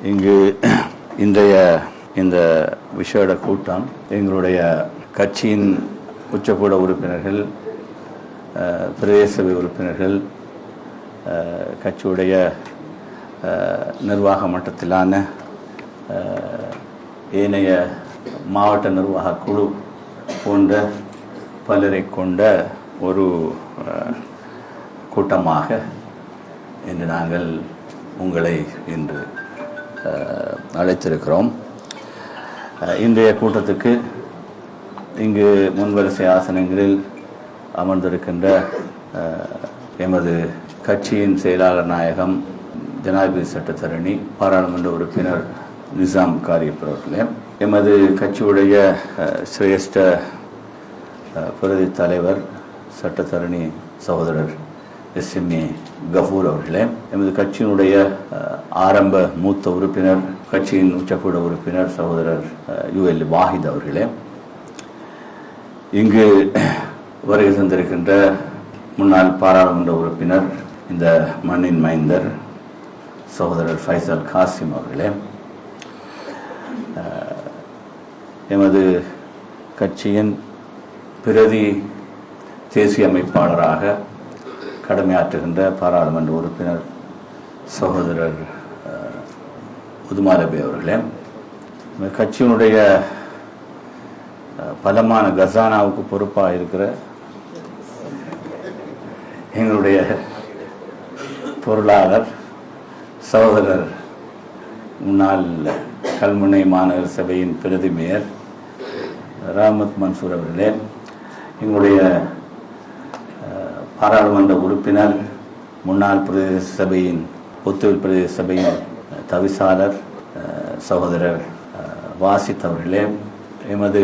இங்கு இன்றைய இந்த விசேட கூட்டம் எங்களுடைய கட்சியின் உச்சக்கூட உறுப்பினர்கள், பிரதேச சபை உறுப்பினர்கள், கட்சியுடைய நிர்வாக மட்டத்திலான ஏனைய மாவட்ட நிர்வாக குழு போன்ற பலரை கொண்ட ஒரு கூட்டமாக இன்று நாங்கள் உங்களை இன்று அழைத்திருக்கிறோம். இன்றைய கூட்டத்துக்கு இங்கு முன்வரிசை ஆசனங்களில் அமர்ந்திருக்கின்ற எமது கட்சியின் செயலாளர் நாயகம், ஜனாதிபதி சட்டத்தரணி, பாராளுமன்ற உறுப்பினர் நிசாம் காரியப்பர் அவர்களே, எமது கட்சியுடைய சிரேஷ்ட பிரதி தலைவர் சட்டத்தரணி சகோதரர் எஸ்எம்ஏ கஃபூர் அவர்களே, எமது கட்சியினுடைய ஆரம்ப மூத்த உறுப்பினர், கட்சியின் உச்சக்கூட உறுப்பினர் சகோதரர் UL வாஹித் அவர்களே, இங்கு வருகை தந்திருக்கின்ற முன்னாள் பாராளுமன்ற உறுப்பினர், இந்த மண்ணின் மைந்தர் சகோதரர் ஃபைசல் காசிம் அவர்களே, எமது கட்சியின் பிரதி தேசிய அமைப்பாளராக கடமையாற்றுகின்ற பாராளுமன்ற உறுப்பினர் சகோதரர் உதுமாலபே அவர்களே, கட்சியினுடைய பலமான கசானாவுக்கு பொறுப்பாக இருக்கிற எங்களுடைய பொருளாளர் சகோதரர் முன்னாள் கல்முனை மாநகர சபையின் பிரதி மேயர் ராமத் மன்சூர் அவர்களே, எங்களுடைய பாராளுமன்ற உறுப்பினர், முன்னாள் பிரதேச சபையின் புத்தூர் பிரதேச சபையின் தவிசாளர் சகோதரர் வாசித் அவர்களே, எமது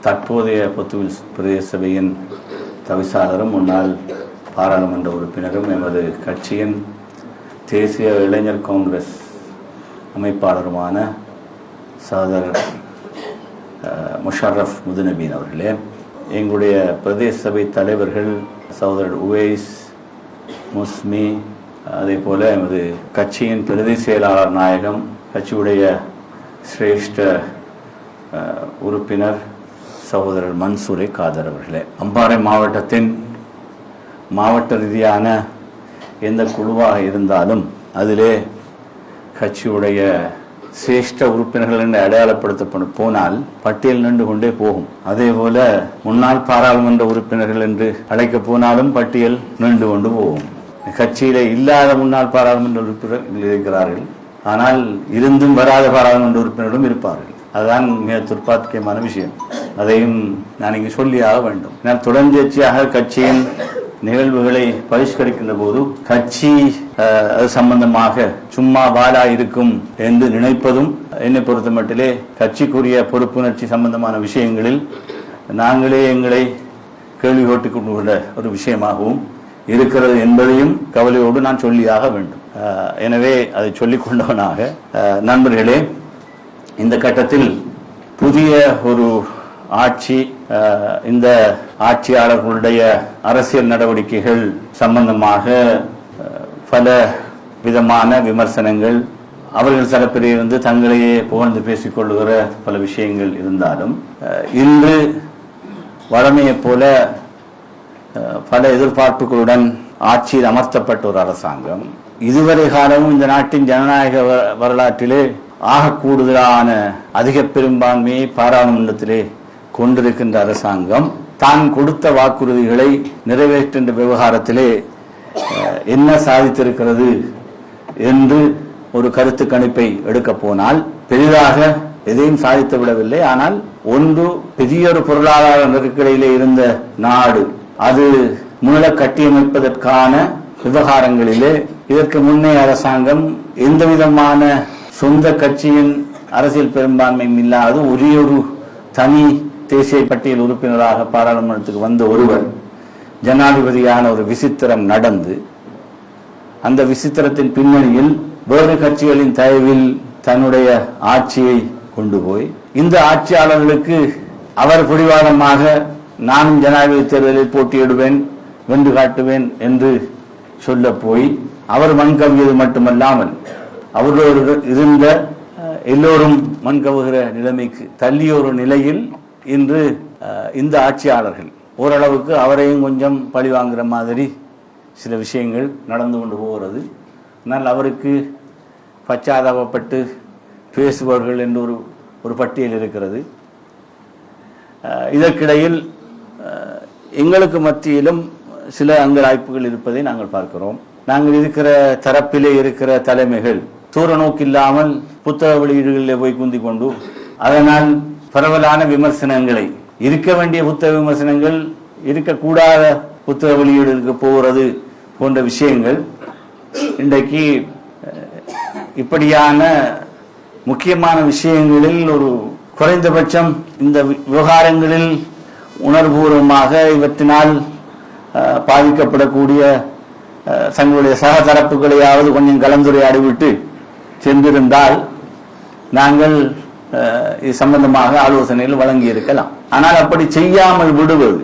தற்போதைய புத்தூர் பிரதேச சபையின் தவிசாளரும் முன்னாள் பாராளுமன்ற உறுப்பினரும், எமது கட்சியின் தேசிய இளைஞர் காங்கிரஸ் அமைப்பாளருமான சகோதரர் முஷரஃப் முதுநபீன் அவர்களே, எங்களுடைய பிரதேச சபை தலைவர்கள் சகோதரர் உவைஸ் முஸ்மி, அதே போல எமது கட்சியின் பிரதி செயலாளர் நாயகம், கட்சியுடைய சிரேஷ்ட உறுப்பினர் சகோதரர் மன்சூரை காதர் அவர்களே, அம்பாறை மாவட்டத்தின் மாவட்ட ரீதியான எந்த குழுவாக இருந்தாலும் அதிலே கட்சியுடைய சிரேஷ்ட உறுப்பினர்கள் என்று அடையாளப்படுத்தப்பட போனால் பட்டியல் நின்று கொண்டே போகும். அதே போல முன்னாள் பாராளுமன்ற உறுப்பினர்கள் என்று அழைக்க போனாலும் பட்டியல் நின்று கொண்டு போகும். கட்சியிலே இல்லாத முன்னாள் பாராளுமன்ற உறுப்பினர்கள் இருக்கிறார்கள், ஆனால் இருந்தும் வராத பாராளுமன்ற உறுப்பினர்களும் இருப்பார்கள். அதுதான் மிக துர்ப்பாக்கியமான விஷயம். அதையும் நான் இங்கு சொல்லியாக வேண்டும். நான் தொடர்ச்சியாக கட்சியின் நிகழ்வுகளை பரிஷ்கரிக்கின்ற போது கட்சி அது சம்பந்தமாக சும்மா வாழா இருக்கும் என்று நினைப்பதும் என்னை பொறுத்த மட்டிலே கட்சிக்குரிய பொறுப்புணர்ச்சி சம்பந்தமான விஷயங்களில் நாங்களே எங்களை கேள்வி கேட்டுக் கொண்டுள்ள ஒரு விஷயமாகவும் இருக்கிறது என்பதையும் கவலையோடு நான் சொல்லியாக வேண்டும். எனவே அதை சொல்லிக் கொண்டவனாக, நண்பர்களே, இந்த கட்டத்தில் புதிய ஒரு ஆட்சி, இந்த ஆட்சியாளர்களுடைய அரசியல் நடவடிக்கைகள் சம்பந்தமாக பல விதமான விமர்சனங்கள், அவர்கள் தரப்பிலிருந்து தங்களையே புகழ்ந்து பேசிக்கொள்ளுகிற பல விஷயங்கள் இருந்தாலும், இன்று வழமையைப் போல பல எதிர்பார்ப்புகளுடன் ஆட்சியில் அமர்த்தப்பட்ட ஒரு அரசாங்கம், இதுவரை காலமும் இந்த நாட்டின் ஜனநாயக வரலாற்றிலே ஆக கூடுதலான அதிக பெரும்பான்மையை பாராளுமன்றத்திலே கொண்டிருக்கின்ற அரசாங்கம் தான் கொடுத்த வாக்குறுதிகளை நிறைவேற்றுகின்ற விவகாரத்திலே என்ன சாதித்திருக்கிறது என்று ஒரு கருத்து கணிப்பை எடுக்க போனால் பெரிதாக எதையும் சாதித்து விடவில்லை. ஆனால் ஒன்று, பெரிய ஒரு பொருளாதார நெருக்கடியிலே இருந்த நாடு, அது மீள கட்டியமைப்பதற்கான விவகாரங்களிலே இதற்கு முன்னே அரசாங்கம் எந்த விதமான சொந்த கட்சியின் அரசியல் பெரும்பான்மையும் இல்லாத ஒரே ஒரு தனி தேசிய பட்டியல் உறுப்பினராக பாராளுமன்றத்துக்கு வந்த ஒருவர் ஜனாதிபதியான ஒரு விசித்திரம் நடந்து, அந்த விசித்திரத்தின் பின்னணியில் வேறு கட்சிகளின் தயவில் தன்னுடைய ஆட்சியை கொண்டு போய் இந்த ஆட்சியாளர்களுக்கு அவர் பிடிவாதமாக நானும் ஜனாதிபதி தேர்தலில் போட்டியிடுவேன், வென்று காட்டுவேன் என்று சொல்ல போய் அவர் மண்கவியது மட்டுமல்லாமல் அவர்களோடு இருந்த எல்லோரும் மண்கவுகிற நிலைமைக்கு தள்ளிய ஒரு நிலையில் இன்று இந்த ஆட்சியாளர்கள் ஓரளவுக்கு அவரையும் கொஞ்சம் பழி வாங்குற மாதிரி சில விஷயங்கள் நடந்து கொண்டு போகிறது. ஆனால் அவருக்கு பச்சாதாபப்பட்டு பேசுபவர்கள் என்று ஒரு பட்டியல் இருக்கிறது. இதற்கிடையில் எங்களுக்கு மத்தியிலும் சில அங்கலாய்ப்புகள் இருப்பதை நாங்கள் பார்க்கிறோம். நாங்கள் இருக்கிற தரப்பிலே இருக்கிற தலைமைகள் தூர நோக்கில்லாமல் புத்தக வெளியீடுகளில் போய் குந்தி கொண்டு அதனால் பரவலான விமர்சனங்களை இருக்க வேண்டிய புத்தக விமர்சனங்கள் இருக்கக்கூடாத புத்தக வெளியீடுக்கு போகிறது போன்ற விஷயங்கள் இன்றைக்கு இப்படியான முக்கியமான விஷயங்களில் ஒரு குறைந்தபட்சம் இந்த விவகாரங்களில் உணர்வுபூர்வமாக இவற்றினால் பாதிக்கப்படக்கூடிய தங்களுடைய சக தரப்புகளையாவது கொஞ்சம் கலந்துரையாடிவிட்டு சென்றிருந்தால் நாங்கள் இது சம்பந்தமாக ஆலோசனைகள் வழங்கி இருக்கலாம். ஆனால் அப்படி செய்யாமல் விடுவது,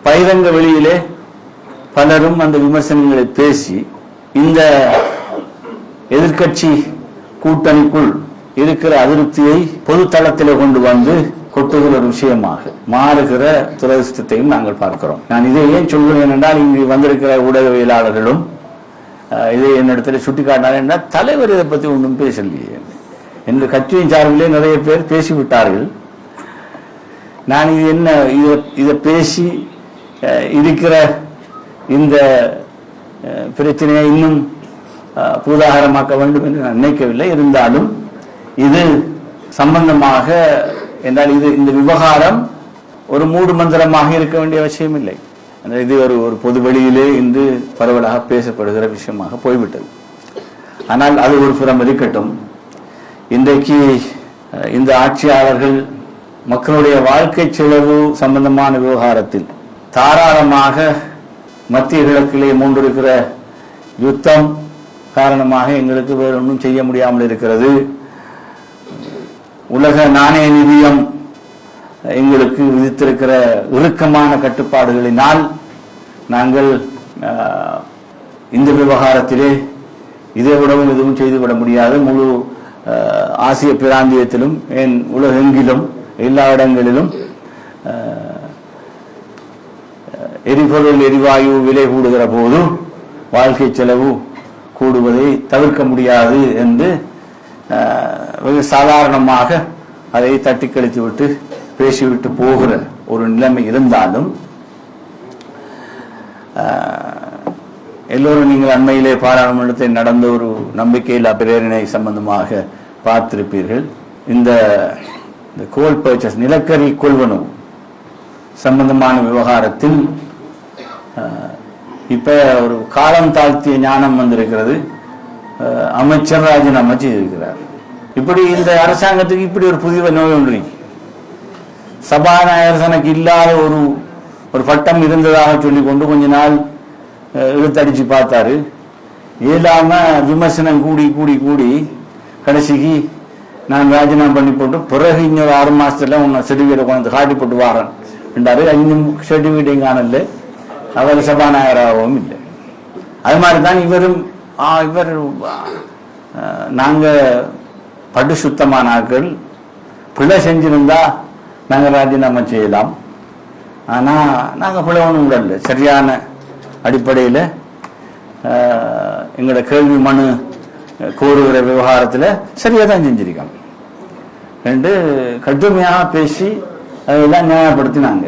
பகிரங்க வெளியிலே பலரும் அந்த விமர்சனங்களை பேசி இந்த எதிர்க்கட்சி கூட்டணிக்குள் இருக்கிற அதிருப்தியை பொது தளத்தில் கொண்டு வந்து கொட்டுகிற ஒரு விஷயமாக மாறுகிற துரதிர்ஷ்டத்தையும் நாங்கள் பார்க்கிறோம். நான் இதை ஏன் சொல்கிறேன் என்றால், இங்கு வந்திருக்கிற ஊடகவியலாளர்களும் இதை என்னிடத்தில் சுட்டிக்காட்டினார் என்றால், தலைவர் இதை பற்றி ஒன்றும் பேசலையே என்று கட்சியின் சார்பிலே நிறைய பேர் பேசிவிட்டார்கள். நான் இது என்ன இதை பேசி இருக்கிற இந்த பிரச்சனையை இன்னும் பூதாகரமாக்க வேண்டும் என்று நான் நினைக்கவில்லை. இருந்தாலும் இது சம்பந்தமாக என்றால் இந்த விவகாரம் ஒரு மூடு மந்திரமாக இருக்க வேண்டிய அவசியம் இல்லை. இது ஒரு பொது வெளியிலே இன்று பரவலாக பேசப்படுகிற விஷயமாக போய்விட்டது. ஆனால் அது ஒரு புறம் இருக்கட்டும். இன்றைக்கு இந்த ஆட்சியாளர்கள் மக்களுடைய வாழ்க்கை செலவு சம்பந்தமான விவகாரத்தில் தாராளமாக மத்திய கிழக்கிலே மூன்றிருக்கிற யுத்தம் காரணமாக எங்களுக்கு வேறு ஒன்றும் செய்ய முடியாமல் இருக்கிறது, உலக நாணய நிதியம் எங்களுக்கு விதித்திருக்கிற இறுக்கமான கட்டுப்பாடுகளினால் நாங்கள் இந்த விவகாரத்திலே இதை விடவும் எதுவும் செய்துவிட முடியாது. முழு ஆசிய பிராந்தியத்திலும் ஏன் உலகெங்கிலும் எல்லா இடங்களிலும் எரிபொருள் எரிவாயு விலை கூடுகிற போது வாழ்க்கை செலவு கூடுவதை தவிர்க்க முடியாது என்று வெகு சாதாரணமாக அதை தட்டி கழித்து விட்டு பேசிவிட்டு போகிற ஒரு நிலைமை இருந்தாலும், எல்லோரும் நீங்கள் அண்மையிலே பாராளுமன்றத்தில் நடந்த ஒரு நம்பிக்கையில்லா பிரேரணை சம்பந்தமாக பார்த்திருப்பீர்கள். இந்த கோல் பர்ச்சேஸ் நிலக்கரி கொள்வனவு சம்பந்தமான விவகாரத்தில் இப்ப ஒரு காலம் தாழ்த்திய ஞானம் வந்திருக்கிறது. அமைச்சர் ராஜினாமா செய்திருக்கிறார். இப்படி இந்த அரசாங்கத்துக்கு இப்படி ஒரு புதிய நோய் ஒன்று, சபாநாயகர் தனக்கு இல்லாத ஒரு பட்டம் இருந்ததாக சொல்லி கொண்டு கொஞ்ச நாள் இழுத்தடிச்சு பார்த்தாரு. இயலாம விமர்சனம் கூடி கூடி கூடி கடைசிக்கு நான் ராஜினாமா பண்ணி போட்டு பிறகு இன்னொரு 6 மாசத்துல உன்னை சர்டிபிகேட் கொண்டு காட்டி போட்டு வாரேன் என்றாரு. இன்னும் சர்டிபிகேட்டையும் காணல, அவர் சபாநாயகராகவும் இல்லை. அது மாதிரிதான் இவரும் இவர் நாங்க படு சுத்தமான ஆட்கள், பிழை செஞ்சிருந்தா நாங்க ராஜினாமா செய்யலாம், ஆனா நாங்க பிழை ஒன்றும் விடல, சரியான அடிப்படையில் எங்களோட கேள்வி மனு கோருகிற விவகாரத்தில் சரியா தான் செஞ்சிருக்காங்க என்று கடுமையாக பேசி அதெல்லாம் நியாயப்படுத்தினாங்க.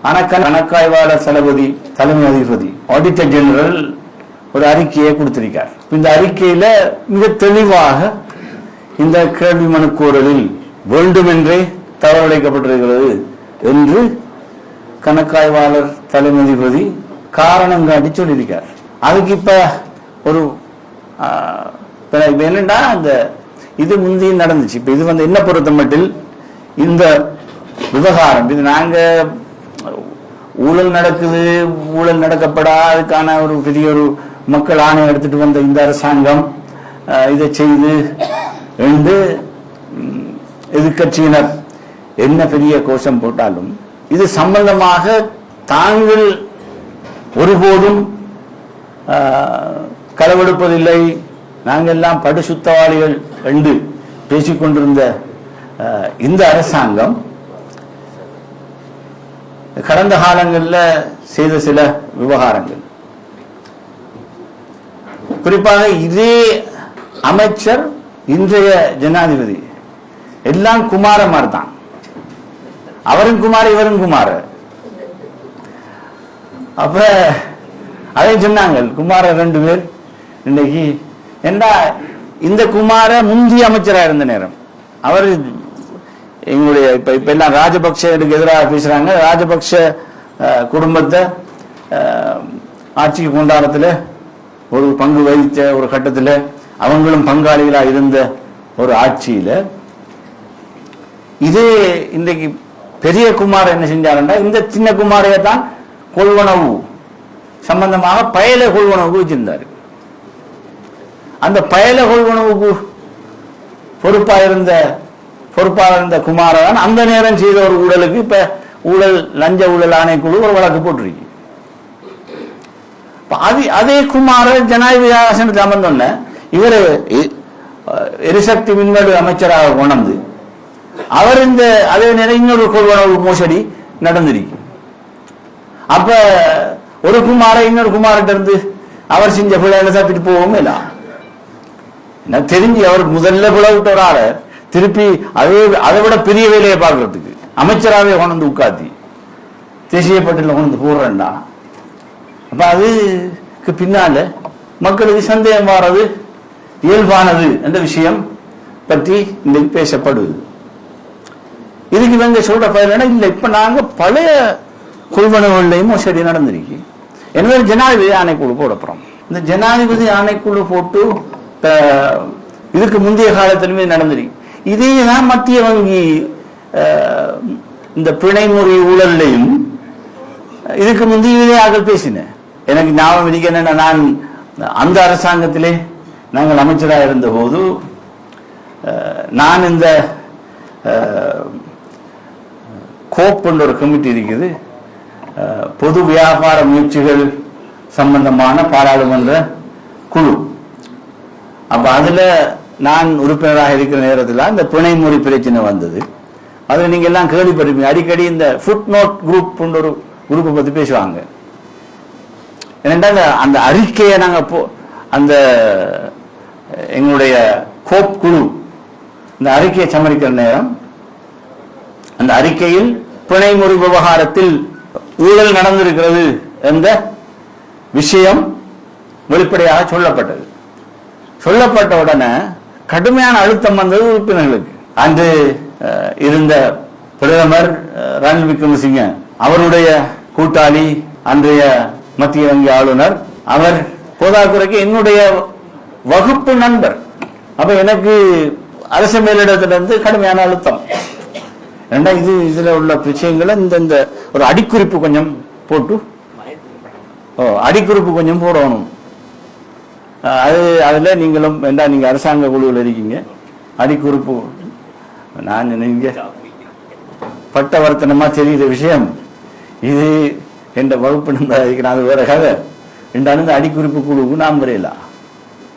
ஆனா கணக்காய்வாளர் தளபதி தலைமை அதிபதி ஆடிட்டர் ஜெனரல் ஒரு அறிக்கையை கொடுத்திருக்கார். இந்த அறிக்கையில மிக தெளிவாக இந்த கேள்வி மனு கோரலில் வேண்டுமென்றே தவறளிக்கப்பட்டிருக்கிறது என்று கணக்காய்வாளர் தலைமை அதிபதி காரணம் காட்டி சொல்லியிருக்கார். அதுக்கு இப்ப ஒரு என்னன்னா அந்த இது முந்தையும் நடந்துச்சு. இப்ப இது என்ன பொறுத்த மட்டில் இந்த விவகாரம் இது நாங்க ஊழல் நடக்குது, ஊழல் நடக்கப்படாதுக்கான ஒரு பெரிய ஒரு மக்கள் ஆணையம் எடுத்துட்டு வந்த இந்த அரசாங்கம் இதை செய்து என்று எதிர்கட்சியினர் என்ன பெரிய கோஷம் போட்டாலும் இது சம்பந்தமாக தாங்கள் ஒருபோதும் களவெடுப்பதில்லை, நாங்கள் எல்லாம் படுசுத்தவாளிகள் என்று பேசிக்கொண்டிருந்த இந்த அரசாங்கம் கடந்த காலங்களில் செய்த சில விவகாரங்கள், குறிப்பாக இதே அமைச்சர் இன்றைய ஜனாதிபதி எல்லாம் குமாரமார் தான். அவரும் குமார் இவரும் குமார. அப்ப அதை சொன்னாங்க குமார 2 பேர் இன்னைக்கு. என்ன இந்த குமார முந்தைய அமைச்சராக இருந்த நேரம் அவர் எங்களுடைய இப்ப எல்லாம் ராஜபக்சேக்கு எதிராக பேசுறாங்க. ராஜபக்ஷ குடும்பத்தை ஆட்சிக்கு கொண்டாடத்துல ஒரு பங்கு வகித்த ஒரு கட்டத்தில் அவங்களும் பங்காளிகளாக இருந்த ஒரு ஆட்சியில இதே இன்றைக்கு பெரிய குமார் என்ன செஞ்சாருன்னா இந்த சின்ன குமாரையை தான் கொள்வனவு சம்பந்தமாக பயல கொள்வனவுக்கு வச்சிருந்தாரு. அந்த பயல கொள்வனவுக்கு பொறுப்பாக இருந்த குமாரன் அந்த நேரம் செய்த ஒரு ஊழலுக்கு இப்ப ஊழல் லஞ்ச ஊழல் ஆணைக்குழு ஒரு வழக்கு போட்டிருக்கு. அதே குமார ஜனாதிபதி ஆசனத்தில் அமர்ந்தோன்ன இவர் எரிசக்தி மின்வெளி அமைச்சராக கொண்டு அவர் இந்த அதே நேரம் இன்னொரு கொள்வனவு மோசடி நடந்திருக்கு. அப்ப ஒரு குமார இன்னொரு குமார்கிட்ட இருந்து அவர் செஞ்ச பிள்ளைகளை தப்பிட்டு போகவும் இல்லை. எனக்கு தெரிஞ்சு அவர் முதல்ல பிளவிட்ட ஒரு ஆளை திருப்பி அதை விட பெரிய வேலையை பார்க்கறதுக்கு அமைச்சராகவே கொண்டு உட்காத்தி தேசிய பட்டியலில் கொண்டு போடுறேன்டா. அப்ப அதுக்கு பின்னால மக்களுக்கு சந்தேகம் வர்றது இயல்பானது என்ற விஷயம் பற்றி இன்றைக்கு பேசப்படுது. இதுக்கு இவங்க சொல்ற பயிர் இல்லை. இப்ப நாங்க பழைய கொள்வனவுகளையும் மோசடி நடந்திருக்கு. எனவே ஜனாதிபதி ஆணைக்குழு போட போறோம். இந்த ஜனாதிபதி ஆணைக்குழு போட்டு இதுக்கு முந்தைய காலத்திலுமே நடந்திருக்கு. இதே தான் மத்திய வங்கி இந்த பிணைமுறை ஊழலையும் இதுக்கு முந்தைய ஆக்கள் பேசினேன். எனக்கு ஞாபகம் இருக்கு என்னன்னா, நான் அந்த அரசாங்கத்திலே நாங்கள் அமைச்சராக இருந்த போது நான் இந்த கோப் என்ற ஒரு கமிட்டி இருக்குது, பொது வியாபார முயற்சிகள் சம்பந்தமான பாராளுமன்ற குழு. அப்ப அதுல நான் உறுப்பினராக இருக்கிற நேரத்தில் இந்த பிணைமுறை பிரச்சனை வந்தது. அதுல நீங்க எல்லாம் கேள்விப்பட்டிருப்பீங்க. அடிக்கடி இந்த ஃபுட் நோட் குரூப் ஒரு குரூப்பை பத்தி பேசுவாங்க. ஏனென்றால் அந்த அறிக்கையை நாங்க அந்த எங்களுடைய கோப் குழு இந்த அறிக்கையை சமரிக்கிற நேரம் அந்த அறிக்கையில் பிணைமுறை விவகாரத்தில் ஊழல் நடந்திருக்கிறது என்ற விஷயம் வெளிப்படையாக சொல்லப்பட்டது. சொல்லப்பட்ட உடனே கடுமையான அழுத்தம் வந்தது உறுப்பினர்களுக்கு. அன்று இருந்த பிரதமர் ரணில் விக்ரமசிங்க, அவருடைய கூட்டாளி அன்றைய மத்திய வங்கி ஆளுநர், அவர் போதாக்குறைக்கு என்னுடைய வகுப்பு நண்பர். அப்ப எனக்கு அரசு மேலிடத்திலிருந்து கடுமையான அழுத்தம். இதுல உள்ள விஷயங்களை இந்த ஒரு அடிக்குறிப்பு கொஞ்சம் போட்டு அடிக்குறிப்பு கொஞ்சம் போடணும். அதுல நீங்களும் நீங்க அரசாங்க குழுவில் இருக்கீங்க, அடிக்குறிப்பு நான் நீங்க பட்டவர்த்தனமா தெரியுற விஷயம் இது என்ற வகுப்பு நண்பர். அது வேற கதை. இந்த அடிக்குறிப்பு குழுவுக்கு நான் வரையலாம்,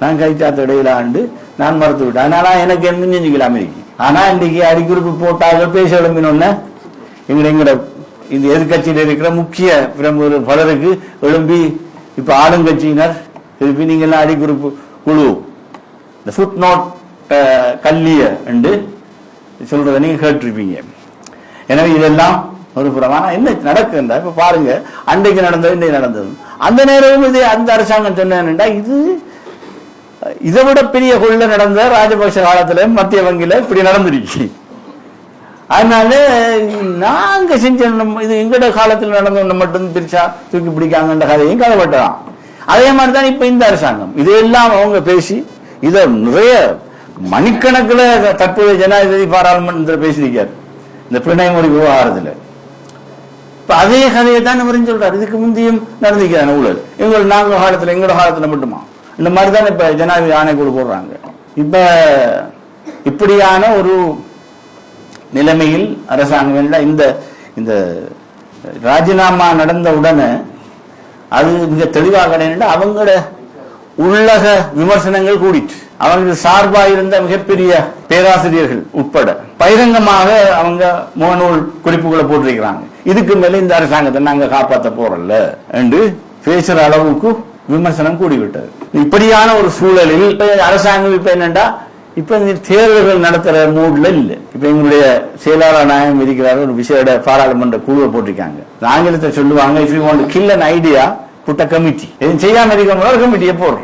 நான் கைச்சாத்த இடையில ஆண்டு நான் மறுத்து விட்டேன். அதனால எனக்கு என்ன செஞ்சுக்கலாம் இருக்கு. ஆனா இன்னைக்கு அடிக்குறிப்பு போட்டாக பேச எழும்பினோன்னு எங்கட இந்த எதிர்கட்சியில் இருக்கிற முக்கிய பிரமுகர் பலருக்கு எழும்பி இப்ப ஆளுங்கட்சியினர் திருப்பி நீங்க எல்லாம் அடிக்குறிப்பு குழு இந்த ஃபுட் நோட் கல்லிய என்று சொல்றதை நீங்க கேட்டிருப்பீங்க. எனவே இதெல்லாம் ஒரு புறமான என்ன நடக்குதுன்றா இப்ப பாருங்க, அன்றைக்கு நடந்தது இன்றைக்கு நடந்தது. அந்த நேரம் இது அந்த அரசாங்கம் சொன்னா இது இதை விட பெரிய கொள்ள நடந்த ராஜபக்ஷ காலத்துல மத்திய வங்கியில இப்படி நடந்துருச்சு. அதனால நாங்க செஞ்ச இது எங்கட காலத்தில் நடந்த மட்டும் பிரிச்சா தூக்கி பிடிக்காங்கன்ற கதையும் கதைப்பட்டதான். அதே மாதிரிதான் இப்ப இந்த அரசாங்கம் இதையெல்லாம் அவங்க பேசி இதை நிறைய மணிக்கணக்கில் தற்போதைய ஜனாதிபதி பாராளுமன்றத்தில் பேசியிருக்காரு இந்த பிணைமுறை விவகாரத்துல. இப்ப அதே கதையை தான் இவரும் சொல்றாரு. இதுக்கு முந்தையும் நடந்திருக்கிறாங்க ஊழல். நாங்க காலத்துல எங்களோட காலத்துல மட்டுமா இந்த மாதிரிதான் இப்ப ஜனாதிபதி ஆணைக்குழு போடுறாங்க. இப்ப இப்படியான ஒரு நிலைமையில் அரசாங்கம் இந்த ராஜினாமா நடந்த உடனே அது மிக தெளிவாக அவங்களோட உள்ளக விமர்சனங்கள் கூடிட்டு அவங்களுக்கு சார்பாக இருந்த மிகப்பெரிய பேராசிரியர்கள் உட்பட பகிரங்கமாக அவங்க முகநூல் குறிப்புகளை போட்டிருக்கிறாங்க. இதுக்கு மேல இந்த அரசாங்கத்தை நாங்க காப்பாற்ற போறோம்ல என்று பேசுற அளவுக்கு விமர்சனம் கூடிவிட்டது. இப்படியான ஒரு சூழலில் அரசாங்கம் இப்ப என்னண்டா இப்ப தேர்தல்கள் நடத்துற மூட்ல இல்ல. இப்ப எங்களுடைய செயலாளர் நாயகம் இருக்கிறார், ஒரு விசேட பாராளுமன்ற குழுவை போட்டிருக்காங்க. ஆங்கிலத்தை சொல்லுவாங்க, if you want to kill an idea put a committee. எதுவும் செய்யாம இருக்க ஒரு கமிட்டியை போடுற.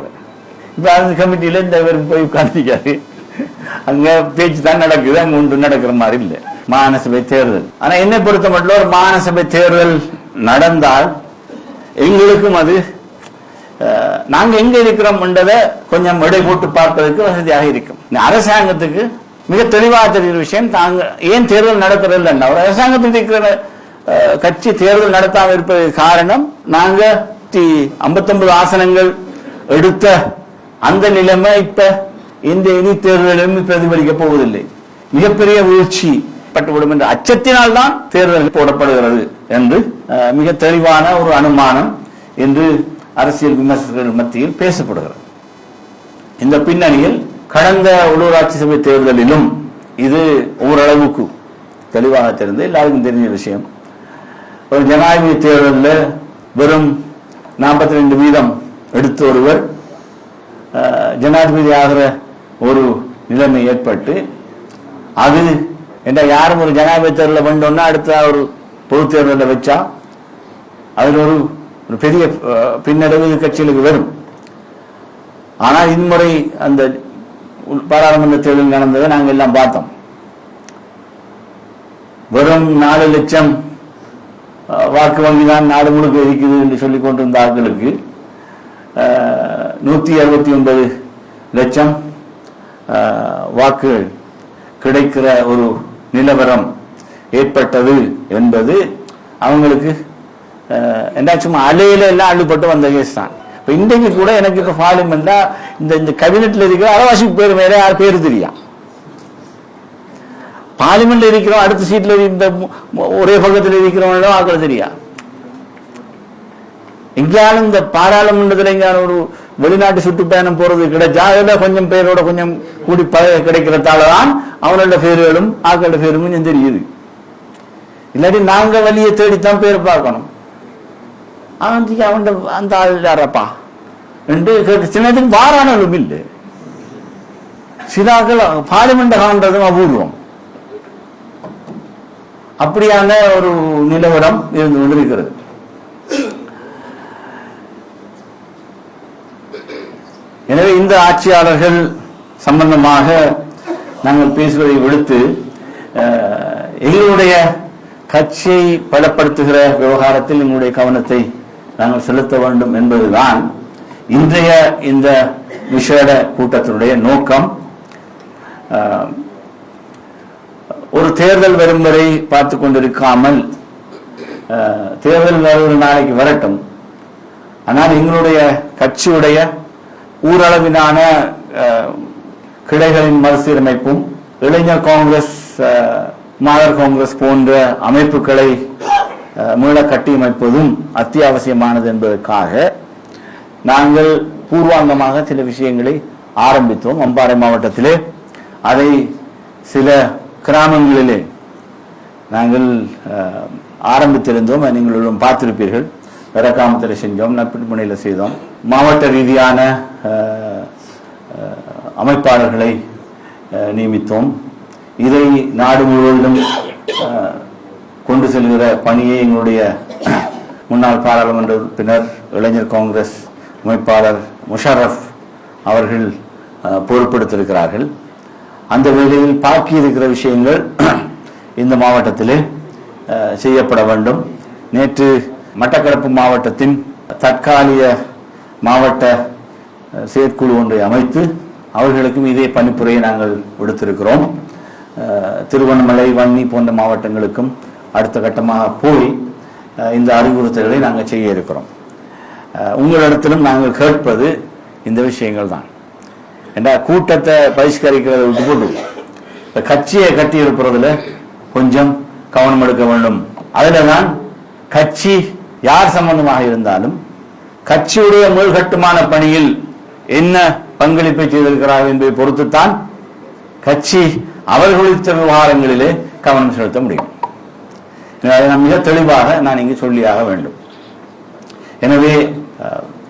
இப்ப அந்த கமிட்டியில இந்த போய் உட்கார்ந்துக்காரு, அங்க பேச்சு தான் நடக்குது, அங்க ஒன்று நடக்கிற மாதிரி இல்லை. மாநசபை தேர்தல், ஆனா என்னை பொறுத்த மட்டும் ஒரு மாநசபை தேர்தல் நடந்தால் எங்களுக்கும் அது நாங்க எங்க இருக்கிறோம் என்றதை கொஞ்சம் எடை போட்டு பார்ப்பதற்கு வசதியாக இருக்கும். அரசாங்கத்துக்கு மிக தெளிவாக தெரிகிற விஷயம், தாங்க ஏன் தேர்தல் நடத்துறதில்லை. ஒரு அரசாங்கத்தில் இருக்கிற கட்சி தேர்தல் நடத்தாமல் இருப்பதற்கு காரணம், நாங்க 59 ஆசனங்கள் எடுத்த அந்த நிலைமை இப்ப இந்த இனி தேர்தலிலும் பிரதிபலிக்க போவதில்லை. மிகப்பெரிய வீழ்ச்சி பட்டுவிடும் என்ற அச்சத்தினால் தான் தேர்தல் போடப்படுகிறது என்று மிக தெளிவான ஒரு அனுமானம் என்று அரசியல் விமர்சகர்கள் மத்தியில் பேசப்படுகிறது. இந்த பின்னணியில் கடந்த உள்ளூராட்சி சபை தேர்தலிலும் இது ஓரளவுக்கு தெளிவாக தெரிந்து எல்லாருக்கும் தெரிஞ்ச விஷயம். ஒரு ஜனாதிபதி தேர்தலில் வெறும் 42% எடுத்த ஒருவர் ஜனாதிபதி ஆகிற ஒரு நிலைமை ஏற்பட்டு, அது என்ற யாரும் ஒரு ஜனாதிபதி தேர்தலில் வந்தோன்னா அடுத்த ஒரு பொது தேர்தலில் வச்சா அதில் ஒரு பெரிய பின்னடைவு கட்சிகளுக்கு வரும். ஆனால் இன்முறை அந்த பாராளுமன்ற தேர்தல் நடந்ததை நாங்கள் எல்லாம் பார்த்தோம். வெறும் 4 லட்சம் வாக்கு வங்கி தான் நாடு முழுக்க இருக்குது என்று சொல்லிக் கொண்டிருந்த ஆட்களுக்கு 169 லட்சம் வாக்குகள் கிடைக்கிற ஒரு நிலவரம் ஏற்பட்டது என்பது அவங்களுக்கு சும்மா அலையில எல்லாம் அள்ளுப்பட்டு வந்த கேஸ் தான். இப்ப இன்றைக்கு கூட எனக்கு இப்ப பார்லிமெண்ட்ல இந்த கேபினெட்ல இருக்கிற அரவாசி பேர் மேல யார் பேரு தெரியும். பார்லிமெண்ட்ல இருக்கிறோம், அடுத்த சீட்ல இந்த ஒரே பக்கத்தில் இருக்கிறவங்களும் ஆக்கள் தெரியா. எங்கேயாலும் இந்த பாராளுமன்றத்தில் எங்கேயாலும் ஒரு வெளிநாட்டு சுற்றுப்பயணம் போறது கிடைச்சா அதுல கொஞ்சம் பேரோட கொஞ்சம் கூடி கிடைக்கிறதாலதான் அவனோட பேர்களும் ஆக்களோட பேரும் கொஞ்சம் தெரியுது. இல்லாட்டி நாங்க வழியை தேடித்தான் பேர் பார்க்கணும். அவன் அந்த ஆள் யாரப்பா என்று சின்னதுக்கு வாரானும் இல்லை. சிலாக்கள் பார்லிமெண்ட் காண்றதும் அபூர்வம். அப்படியான ஒரு நிலவரம் இருந்து கொண்டிருக்கிறது. எனவே இந்த ஆட்சியாளர்கள் சம்பந்தமாக நாங்கள் பேசுவதை விடுத்து எங்களுடைய கட்சியை பலப்படுத்துகிற விவகாரத்தில் எங்களுடைய கவனத்தை நாங்கள் செலுத்த வேண்டும் என்பதுதான் இன்றைய இந்த விசேட கூட்டத்தினுடைய நோக்கம். ஒரு தேர்தல் வரும் வரை பார்த்து கொண்டிருக்காமல் தேர்தல் ஒரு நாளைக்கு வரட்டும், ஆனால் எங்களுடைய கட்சியுடைய ஊரளவிலான கிளைகளின் மறுசீரமைப்பும் இளைஞர் காங்கிரஸ், மாதர் காங்கிரஸ் போன்ற அமைப்புகளை மீள கட்டியமைப்பதும் அத்தியாவசியமானது என்பதற்காக நாங்கள் பூர்வாங்கமாக சில விஷயங்களை ஆரம்பித்தோம். அம்பாறை மாவட்டத்திலே அதை சில கிராமங்களிலே நாங்கள் ஆரம்பித்திருந்தோம். நீங்களும் பார்த்திருப்பீர்கள். வரக்காமத்தில் செஞ்சோம், நப்பிட்டுமனையில் செய்தோம். மாவட்ட ரீதியான அமைப்பாளர்களை நியமித்தோம். இதை நாடு முழுவதும் கொண்டு செல்கிற பணியை எங்களுடைய முன்னாள் பாராளுமன்ற உறுப்பினர், இளைஞர் காங்கிரஸ் அமைப்பாளர் முஷரஃப் அவர்கள் பொறுப்பெடுத்திருக்கிறார்கள். அந்த வேளையில் பாக்கி இருக்கிற விஷயங்கள் இந்த மாவட்டத்திலே செய்யப்பட வேண்டும். நேற்று மட்டக்களப்பு மாவட்டத்தின் தற்காலிக மாவட்ட செயற்குழு ஒன்றை அமைத்து அவர்களுக்கும் இதே பணிப்புரையை நாங்கள் விடுத்திருக்கிறோம். திருவண்ணாமலை, வன்னி போன்ற மாவட்டங்களுக்கும் அடுத்த கட்டமாக போய் இந்த அறிவுறுத்தல்களை நாங்கள் செய்ய இருக்கிறோம். உங்களிடத்திலும் நாங்கள் கேட்பது இந்த விஷயங்கள் தான். என்ற கூட்டத்தை பகிஷ்கரிக்கிறத விட்டு போட்டு கட்சியை கட்டி இருப்பதில் கொஞ்சம் கவனம் எடுக்க வேண்டும். அதில் தான் கட்சி யார் சம்பந்தமாக இருந்தாலும் கட்சியுடைய மீள்கட்டுமான பணியில் என்ன பங்களிப்பை செய்திருக்கிறார்கள் என்பதை பொறுத்துத்தான் கட்சி அவர்கள் குறித்த விவகாரங்களிலே கவனம் செலுத்த முடியும். அதை நான் மிக தெளிவாக நான் இங்கு சொல்லியாக வேண்டும். எனவே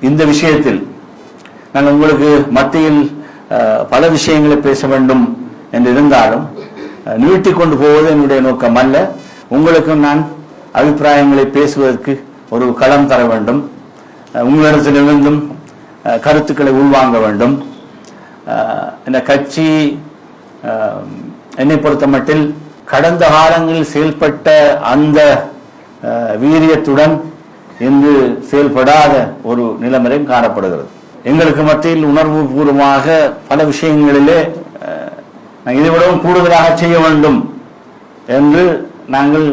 இந்த விஷயத்தில் நான் உங்களுக்கு மத்தியில் பல விஷயங்களை பேச வேண்டும் என்று இருந்தாலும் நீட்டிக் கொண்டு போவது என்னுடைய நோக்கம் அல்ல. உங்களுக்கும் நான் அபிப்பிராயங்களை பேசுவதற்கு ஒரு களம் தர வேண்டும். உங்களிடத்திலிருந்தும் கருத்துக்களை உள்வாங்க வேண்டும். இந்த கட்சி என்னை பொறுத்த மட்டில் கடந்த காலங்களில் செயல்பட்ட அந்த வீரியத்துடன் இன்று செயல்படாத ஒரு நிலைமையும் காணப்படுகிறது. எங்களுக்கு மத்தியில் உணர்வு பூர்வமாக பல விஷயங்களிலே இதைவிடவும் கூடுதலாக செய்ய வேண்டும் என்று நாங்கள்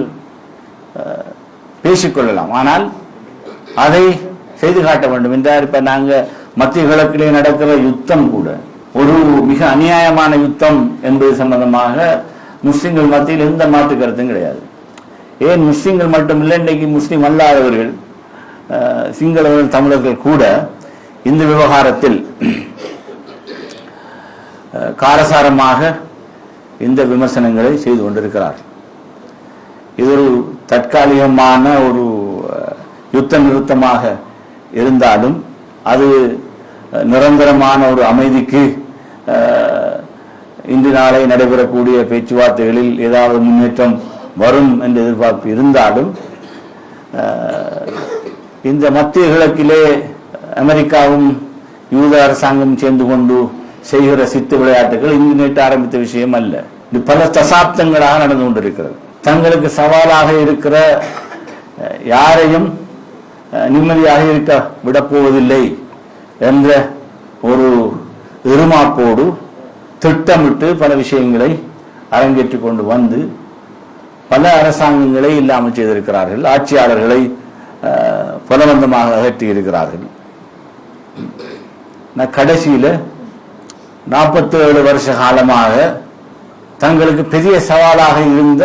பேசிக்கொள்ளலாம். ஆனால் அதை செய்து காட்ட வேண்டும் என்றால் இப்ப நாங்கள் மத்திய கிழக்கிலே நடக்கிற யுத்தம் கூட ஒரு மிக அநியாயமான யுத்தம் என்பது சம்பந்தமாக முஸ்லிம்கள் மத்தியில் எந்த மாற்று கருத்தும் கிடையாது. ஏன் முஸ்லிம்கள் மட்டுமில்லை, இன்னைக்கு முஸ்லிம் அல்லாதவர்கள் சிங்களவர்கள் தமிழர்கள் கூட இந்த விவகாரத்தில் காரசாரமாக இந்த விமர்சனங்களை செய்து கொண்டிருக்கிறார். இது ஒரு தற்காலிகமான ஒரு யுத்த நிறுத்தமாக இருந்தாலும் அது நிரந்தரமான ஒரு அமைதிக்கு இன்று நாளை நடைபெறக்கூடிய பேச்சுவார்த்தைகளில் ஏதாவது முன்னேற்றம் வரும் என்ற எதிர்பார்ப்பு இருந்தாலும் இந்த மத்திய கிழக்கிலே அமெரிக்காவும் யூத அரசாங்கம் சேர்ந்து கொண்டு செய்கிற சித்து விளையாட்டுகள் இங்கு நேற்று ஆரம்பித்த விஷயம் அல்ல. இது பல தசாப்தங்களாக நடந்து கொண்டிருக்கிறது. தங்களுக்கு சவாலாக இருக்கிற யாரையும் நிம்மதியாக இருக்க விடப்போவதில்லை என்ற ஒரு இருமாப்போடு திட்டமிட்டு பல விஷயங்களை அரங்கேற்றிக் கொண்டு வந்து பல அரசாங்கங்களை இல்லாமல் செய்திருக்கிறார்கள். ஆட்சியாளர்களை பலவந்தமாக அகற்றி இருக்கிறார்கள். கடைசியில 47 வருஷ காலமாக தங்களுக்கு பெரிய சவாலாக இருந்த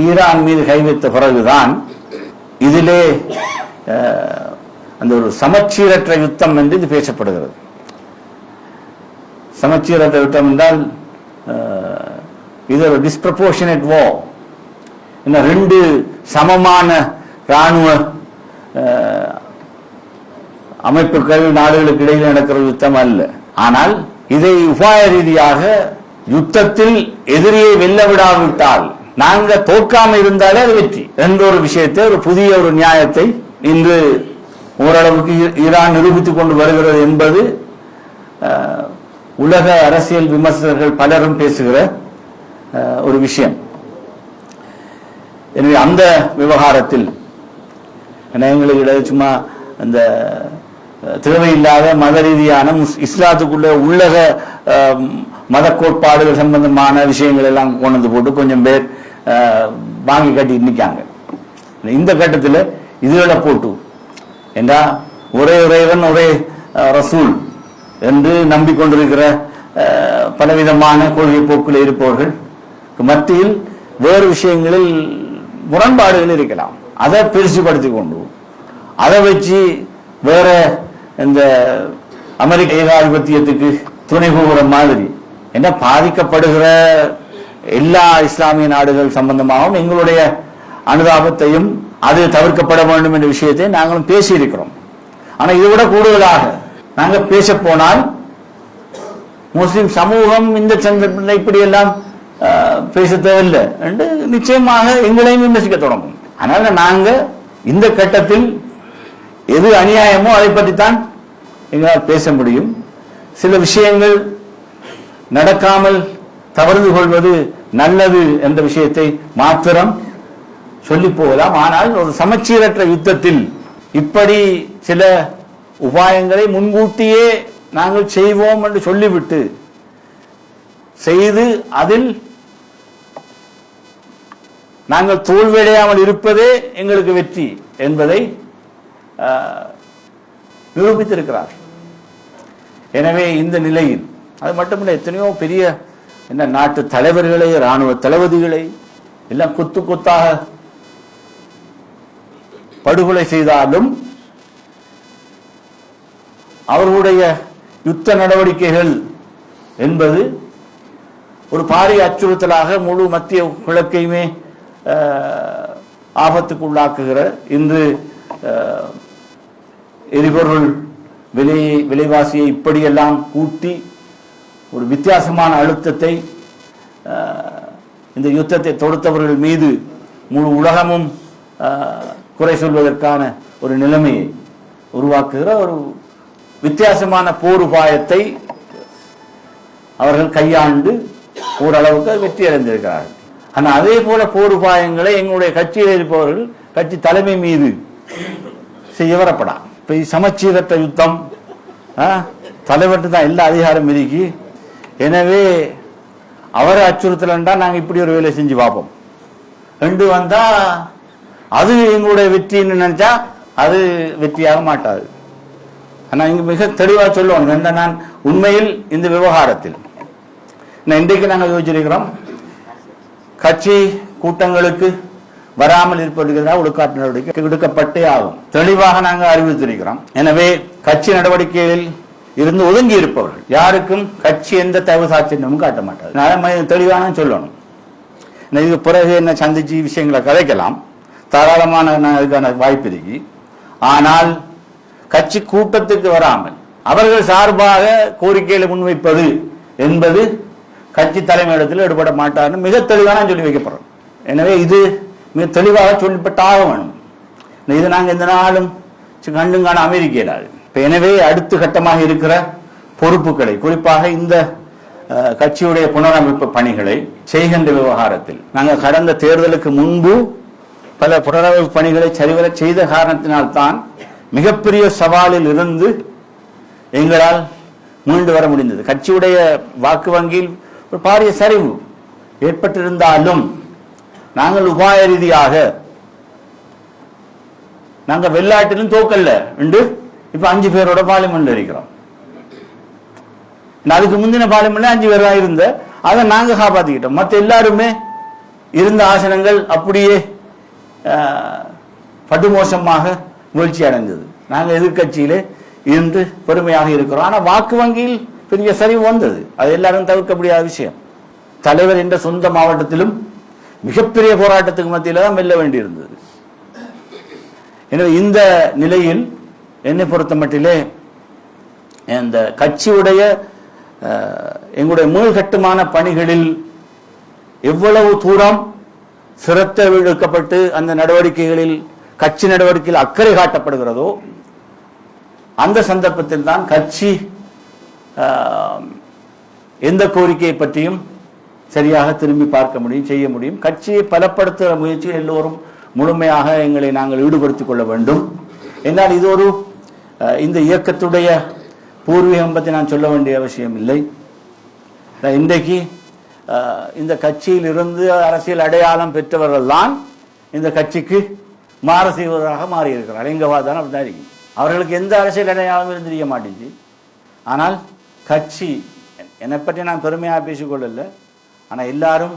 ஈரான் மீது கை வைத்த பிறகுதான் இதிலே அந்த ஒரு சமச்சீரற்ற யுத்தம் என்று இது பேசப்படுகிறது. சமச்சீரற்ற யுத்தம் என்றால் இது ஒரு டிஸ்ப்ரப்போர்ஷனேட் வா. இன்னும் 2 சமமான இராணுவ அமைப்புகள் நாடுகளுக்கு இடையில் நடக்கிற யுத்தம் அல்ல. ஆனால் இதை உபாய ரீதியாக யுத்தத்தில் எதிரியை வெல்ல விடாவிட்டால் நாங்க தோற்காம இருந்தாலே அது வெற்றி என்ற ஒரு விஷயத்தை, ஒரு புதிய ஒரு நியாயத்தை இன்று ஓரளவுக்கு ஈரான் நிரூபித்துக் கொண்டு வருகிறது என்பது உலக அரசியல் விமர்சகர்கள் பலரும் பேசுகிற ஒரு விஷயம். எனவே அந்த விவகாரத்தில் எங்களுக்கு சும்மா அந்த தேவையில்லாத மத ரீதியான இஸ்லாத்துக்குள்ள உள்ளக மத கோட்பாடுகள் சம்பந்தமான விஷயங்கள் எல்லாம் கொண்டு போட்டு கொஞ்சம் பேர் வாங்கி கட்டி நிற்காங்க. இந்த கட்டத்தில் இதுகளை போட்டு என்றா ஒரே இறைவன் ஒரே ரசூல் என்று நம்பிக்கொண்டிருக்கிற பலவிதமான கொள்கை போக்கில் இருப்பவர்கள் மத்தியில் வேறு விஷயங்களில் முரண்பாடுகள் இருக்கலாம். அதை பெருசுபடுத்தி கொண்டு அதை வச்சு வேற இந்த அமெரிக்க ஏகாதிபத்தியத்துக்கு துணை போகிற மாதிரி என்ன பாதிக்கப்படுகிற எல்லா இஸ்லாமிய நாடுகள் சம்பந்தமாகவும் எங்களுடைய அனுதாபத்தையும் அது தவிர்க்கப்பட வேண்டும் என்ற விஷயத்தை நாங்களும் பேசியிருக்கிறோம். ஆனால் இதை விட கூடுதலாக நாங்கள் பேச போனால் முஸ்லிம் சமூகம் இந்த சந்தர்ப்பத்தில் இப்படியெல்லாம் பேச தேவையில்லை என்று நிச்சயமாக எங்களையும் விமர்சிக்க தொடங்கும். அதனால நாங்கள் இந்த கட்டத்தில் எது அநியாயமோ அதை பற்றித்தான் எங்களால் பேச முடியும். சில விஷயங்கள் நடக்காமல் தவறு கொள்வது நல்லது என்ற விஷயத்தை மாத்திரம் சொல்லி போகலாம். ஆனால் ஒரு சமச்சீரற்ற யுத்தத்தில் இப்படி சில உபாயங்களை முன்கூட்டியே நாங்கள் செய்வோம் என்று சொல்லிவிட்டு செய்து அதில் நாங்கள் தோல்வியடையாமல் இருப்பதே எங்களுக்கு வெற்றி என்பதை நிரூபித்திருக்கிறார். எனவே இந்த நிலையில் அது மட்டுமில்லை, எத்தனையோ பெரிய என்ன நாட்டு தலைவர்களை, இராணுவ தளபதிகளை எல்லாம் கொத்து கொத்தாக படுகொலை செய்தாலும் அவர்களுடைய யுத்த நடவடிக்கைகள் என்பது ஒரு பாரிய அச்சுறுத்தலாக முழு மத்திய கிழக்கையுமே ஆபத்துக்குள்ளாக்குகிற, இன்று எரிபொருள் விலைவாசியை இப்படியெல்லாம் கூட்டி ஒரு வித்தியாசமான அழுத்தத்தை இந்த யுத்தத்தை தொடுத்தவர்கள் மீது முழு உலகமும் குறை சொல்வதற்கான ஒரு நிலைமையை உருவாக்குகிற ஒரு வித்தியாசமான போர் உபாயத்தை அவர்கள் கையாண்டு ஓரளவுக்கு வெற்றி அடைந்திருக்கிறார்கள். ஆனால் அதே போல போர் உபாயங்களை எங்களுடைய கட்சியில் இருப்பவர்கள் கட்சி தலைமை மீது செய்ய வரப்படா. இப்போ சமச்சீரற்ற யுத்தம், தலைவர்கிட்ட தான் எல்லா அதிகாரம் இருக்கு. எனவே அவரை அச்சுறுத்தலண்டா நாங்கள் இப்படி ஒரு வேலை செஞ்சு பார்ப்போம் ரெண்டு வந்தா அது எங்களுடைய வெற்றின்னு நினைச்சா அது வெற்றியாக மாட்டாது. ஆனால் இங்க மிக தெளிவாக சொல்லுவோம். நான் உண்மையில் இந்த விவகாரத்தில் இன்றைக்கு நாங்கள் யோசிச்சிருக்கிறோம், கட்சி கூட்டங்களுக்கு வராமல் இருப்பதற்கு ஒழுக்காட்டு நடவடிக்கை எடுக்கப்பட்டே ஆகும். தெளிவாக நாங்கள் அறிவித்திருக்கிறோம். எனவே கட்சி நடவடிக்கைகளில் இருந்து ஒதுங்கி இருப்பவர்கள் யாருக்கும் கட்சி எந்த தயவு சாட்சியமும் காட்ட மாட்டாது. தெளிவான சொல்லணும். இதுக்கு பிறகு என்ன சந்திச்சு விஷயங்களை கதைக்கலாம், தாராளமான அதுக்கான வாய்ப்பு இருக்கு. ஆனால் கட்சி கூட்டத்துக்கு வராமல் அவர்கள் சார்பாக கோரிக்கைகளை முன்வைப்பது என்பது கட்சி தலைமையிடத்தில் ஈடுபட மாட்டார்னு மிக தெளிவான சொல்லி வைக்கப்படுறோம். எனவே இது மிக தெளிவாக சொல்லப்பட்டாக வேணும். இது நாங்கள் எந்த நாளும் கண்டும் காண அமெரிக்கையிலாது. எனவே அடுத்த கட்டமாக இருக்கிற பொறுப்புகளை, குறிப்பாக இந்த கட்சியுடைய புனரமைப்பு பணிகளை செய்கின்ற விவகாரத்தில் நாங்கள் கடந்த தேர்தலுக்கு முன்பு பல புனரமைப்பு பணிகளை சரிவர செய்த காரணத்தினால்தான் மிகப்பெரிய சவாலில் இருந்து எங்களால் மீண்டு வர முடிந்தது. கட்சியுடைய வாக்கு வங்கியில் ஒரு பாரிய சரிவு ஏற்பட்டிருந்தாலும் நாங்கள் உபாய ரீதியாக நாங்கள் வெள்ளாட்டிலும் தோக்கல்ல என்று இப்ப 5 பேரோட பார்லிமெண்ட்ல இருக்கிறோம். அதுக்கு முந்தின பார்லிமெண்ட்ல 5 பேர் தான் இருந்த, அதை நாங்க காப்பாத்திக்கிட்டோம். மற்ற எல்லாருமே இருந்த ஆசனங்கள் அப்படியே படுமோசமாக வீழ்ச்சி அடைந்தது. நாங்கள் எதிர்கட்சியிலே இருந்து பெருமையாக இருக்கிறோம். ஆனா வாக்கு வங்கியில் பெரிய சரிவு வந்தது. அது எல்லாரும் தவிர்க்க முடியாத விஷயம். தலைவர் என்ற சொந்த மாவட்டத்திலும் மிகப்பெரிய போராட்டத்துக்கு மத்தியில தான் வெல்ல வேண்டியிருந்தது. எனவே இந்த நிலையில் என்னை பொறுத்த மட்டிலே இந்த கட்சியுடைய எங்களுடைய மீள்கட்டுமான பணிகளில் எவ்வளவு தூரம் சிரத்த எடுக்கப்பட்டு அந்த நடவடிக்கைகளில் கட்சி நடவடிக்கையில் அக்கறை காட்டப்படுகிறதோ அந்த சந்தர்ப்பத்தில் தான் கட்சி எந்த கோரிக்கையை பற்றியும் சரியாக திரும்பி பார்க்க முடியும், செய்ய முடியும். கட்சியை பலப்படுத்துகிற முயற்சியில் எல்லோரும் முழுமையாக எங்களை நாங்கள் ஈடுபடுத்திக் கொள்ள வேண்டும். என்றால் இது ஒரு இந்த இயக்கத்துடைய பூர்வீகம் பற்றி நான் சொல்ல வேண்டிய அவசியம் இல்லை. இன்றைக்கு இந்த கட்சியில் இருந்து அரசியல் அடையாளம் பெற்றவர்கள் தான் இந்த கட்சிக்கு மாற செய்வதாக மாறியிருக்கிறார். எங்க வாதான அப்படிதான் இருக்கு. அவர்களுக்கு எந்த அரசியல் அடையாளம் இருந்து தெரிய மாட்டேங்குது. ஆனால் கட்சி, என்னை பற்றி நான் பெருமையாக பேசிக்கொள்ளல, ஆனால் எல்லாரும்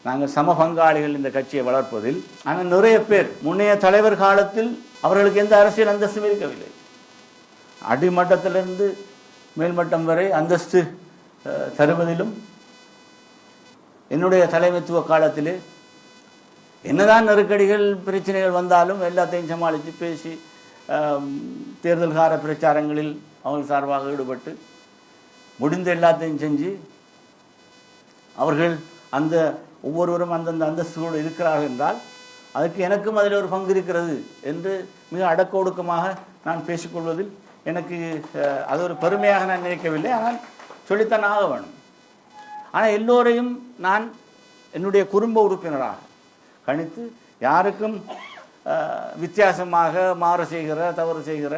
நாங்கள் சம பங்காளிகள் இந்த கட்சியை வளர்ப்பதில். ஆனால் நிறைய பேர் முன்னைய தலைவர் காலத்தில் அவர்களுக்கு எந்த அரசியல் அந்தஸ்தும் இருக்கவில்லை. அடிமட்டத்திலிருந்து மேல்மட்டம் வரை அந்தஸ்து தருவதிலும் என்னுடைய தலைமைத்துவ காலத்திலே என்னதான் நெருக்கடிகள் பிரச்சனைகள் வந்தாலும் எல்லாத்தையும் சமாளித்து பேசி தேர்தல் கால பிரச்சாரங்களில் அவங்க சார்பாக ஈடுபட்டு முடிந்த எல்லாத்தையும் செஞ்சு அவர்கள் அந்த ஒவ்வொருவரும் அந்தந்த அந்தஸ்துகளோடு இருக்கிறார்கள் என்றால் அதுக்கு எனக்கும் அதில் ஒரு பங்கு இருக்கிறது என்று மிக அடக்க ஒடுக்கமாக நான் பேசிக்கொள்வதில் எனக்கு அது ஒரு பெருமையாக நான் நினைக்கவில்லை. ஆனால் சொல்லித்தான் ஆக வேணும். ஆனால் எல்லோரையும் நான் என்னுடைய குடும்ப உறுப்பினராக கணித்து யாருக்கும் வித்தியாசமாக மாற செய்கிற, தவறு செய்கிற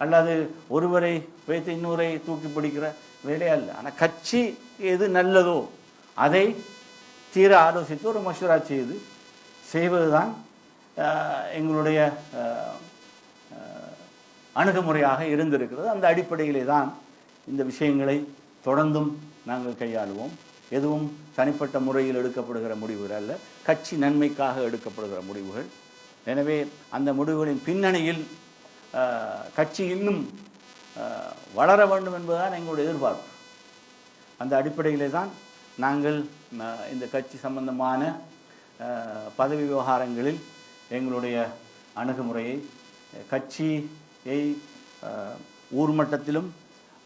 அல்லது ஒருவரை வைத்து இன்னொரை தூக்கி பிடிக்கிற வேலை அல்ல. ஆனால் கட்சி எது நல்லதோ அதை தீர ஆலோசித்து ஒரு மசூரா செய்வதுதான் எங்களுடைய அணுகுமுறையாக இருந்திருக்கிறது. அந்த அடிப்படையிலே தான் இந்த விஷயங்களை தொடர்ந்தும் நாங்கள் கையாளுவோம். எதுவும் தனிப்பட்ட முறையில் எடுக்கப்படுகிற முடிவுகள் அல்ல, கட்சி நன்மைக்காக எடுக்கப்படுகிற முடிவுகள். எனவே அந்த முடிவுகளின் பின்னணியில் கட்சி இன்னும் வளர வேண்டும் என்பதுதான் எங்களுடைய எதிர்பார்ப்பு. அந்த அடிப்படையிலே தான் நாங்கள் இந்த கட்சி சம்பந்தமான பதவி விவகாரங்களில் எங்களுடைய அணுகுமுறையை கட்சியை ஊர் மட்டத்திலும்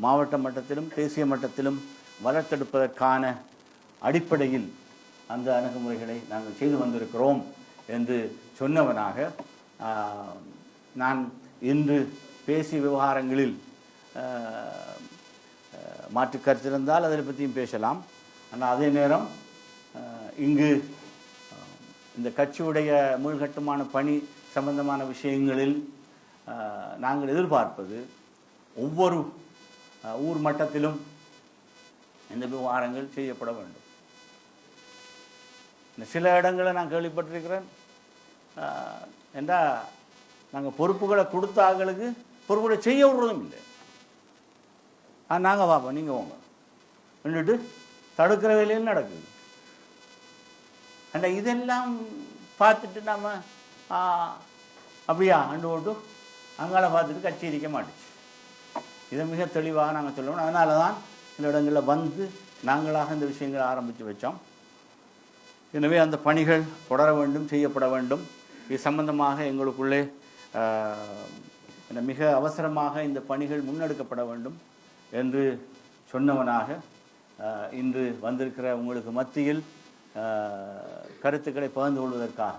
மாவட்ட மட்டத்திலும் தேசிய மட்டத்திலும் வளர்த்தெடுப்பதற்கான அடிப்படையில் அந்த அணுகுமுறைகளை நாங்கள் செய்து வந்திருக்கிறோம் என்று சொன்னவனாக, நான் இன்று பேசிய விவகாரங்களில் மாற்று கருத்து இருந்தால் அதை பற்றியும் பேசலாம். ஆனால் அதே நேரம் இங்கு இந்த கட்சியுடைய மீள்கட்டுமான பணி சம்பந்தமான விஷயங்களில் நாங்கள் எதிர்பார்ப்பது ஒவ்வொரு ஊர் மட்டத்திலும் இந்த விவகாரங்கள் செய்யப்பட வேண்டும். சில இடங்களை நான் கேள்விப்பட்டிருக்கிறேன், என்றால் நாங்கள் பொறுப்புகளை கொடுத்த ஆட்களுக்கு பொறுப்புகளை செய்ய விடுறதும் இல்லை. நாங்கள் பார்ப்போம், நீங்கள் வாங்க வந்துட்டு தடுக்கிற வேலையில் நடக்குது. அண்ட் இதெல்லாம் பார்த்துட்டு நம்ம அப்படியா அண்டு போட்டு அங்கால பார்த்துட்டு கட்சி இருக்க மாட்டுச்சு. இதை மிக தெளிவாக நாங்கள் சொல்லணும். அதனால தான் சில இடங்களில் வந்து நாங்களாக இந்த விஷயங்களை ஆரம்பித்து வச்சோம். எனவே அந்த பணிகள் தொடர வேண்டும், செய்யப்பட வேண்டும். இது சம்பந்தமாக எங்களுக்குள்ளே மிக அவசரமாக இந்த பணிகள் முன்னெடுக்கப்பட வேண்டும் என்று சொன்னவனாக இன்று வந்திருக்கிற உங்களுக்கு மத்தியில் கருத்துக்களை பகிர்ந்து கொள்வதற்காக